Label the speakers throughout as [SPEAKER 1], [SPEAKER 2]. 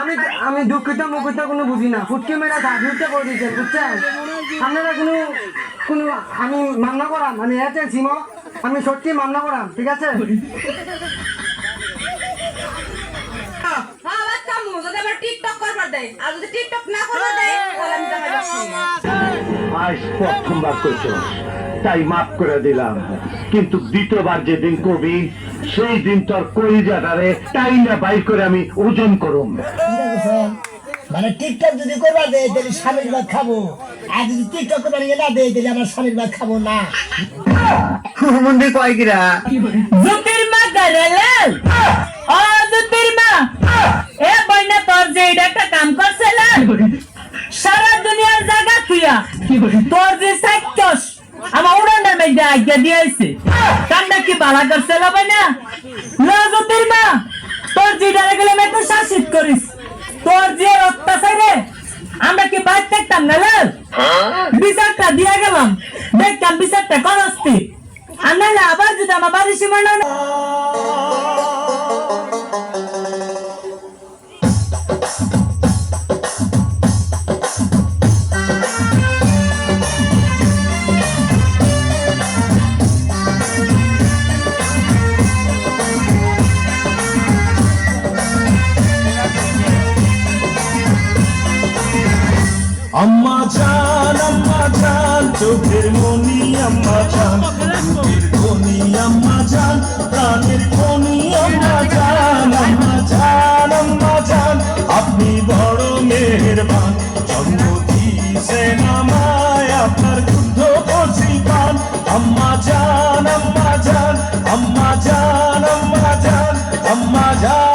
[SPEAKER 1] আমি আমি দুঃখিত মুখিত কোনো বুঝি না, ফুটকি মেরা ধার্মিকটা করে দিয়েছেন, বুঝছেন? আপনারা কোনো আমি মামলা করাম, আমি এসেছেন সিমো, আমি সত্যি মামলা করাম, ঠিক আছে?
[SPEAKER 2] টিকটক করবার দেয়, আর যদি টিকটক না করবার দেয় তাহলে আমি জামাই বাসি না।
[SPEAKER 3] আজ প্রথমবার কইছ তাই মাফ করে দিলাম, কিন্তু দ্বিতীয়বার যেদিন কবি সেই দিন তোর কলিজাটারে তাই না বাইর করে আমি ওজন করুম।
[SPEAKER 4] মানে টিকটক যদি করবা দেয় তাহলে স্বামীর ভাত খাবো, আর যদি টিকটক করবা না দেয় তাহলে আমার স্বামীর ভাত খাবো না।
[SPEAKER 1] মন্দির কয় কিরা
[SPEAKER 5] জ্যোতির্মা গরেলাল, ও জ্যোতির্মা, এ বইনা তোর যে এটা একটা কাম করছে না, সারা দুনিয়ার জায়গা তুইয়া তোর যে সাইকস আমার উড়ানের মধ্যে আজ্ঞা দিয়েছে, কান্ডা কি বালা করছে লবে না? লো জ্যোতির্মা, তোর যে ডালে গেলে মেয়ে তো শাসিত করিস, তোর যে অত্যাচারে আমরা কি বাইর থাকতাম না? লাল বিচারটা দিয়া গেলাম, দেখতাম বিচারটা করস্তি, আর নাহলে আবার যদি আমার বাড়ির সীমানা
[SPEAKER 6] अम्मा जान चोखेर मनी अम्मा जान चोखेर धनी अम्मा जान प्राणेर धनी अम्मा जान अपनी बड़ मेहरबान जन्म दिয়েছেন আমায় আপনার ক্ষুদ্র কচিকান। अम्मा जान अम्मा जान अम्मा जान अम्मा जान अम्मा जान।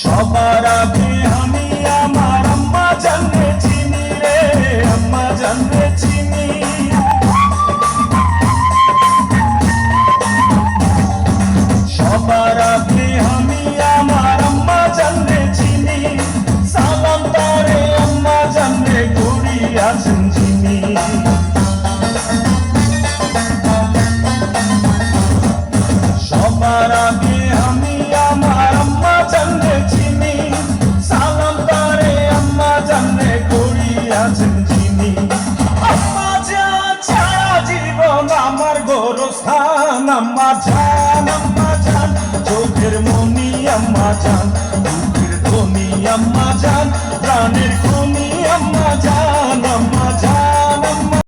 [SPEAKER 6] সবার আগে আমি আমার আম্মা জানতে চিনি রে, আম্মা জানতে চিনি। সবার আগে আমি আমার আম্মা জানতে চিনি, সালাম তারে আম্মা জানতে করি আছেন যিনি। সবার আগে আমি আমার আম্মা জানতে চিনি, সালাম তারে আম্মা জানতে করি আছেন যিনি। আম্মা জান ছাড়া জীবন আমার গোরস্থান, আম্মা জান চোখের মনি আম্মা জান দুঃখের ধনী আম্মা জান প্রাণের খনি আম্মা জান।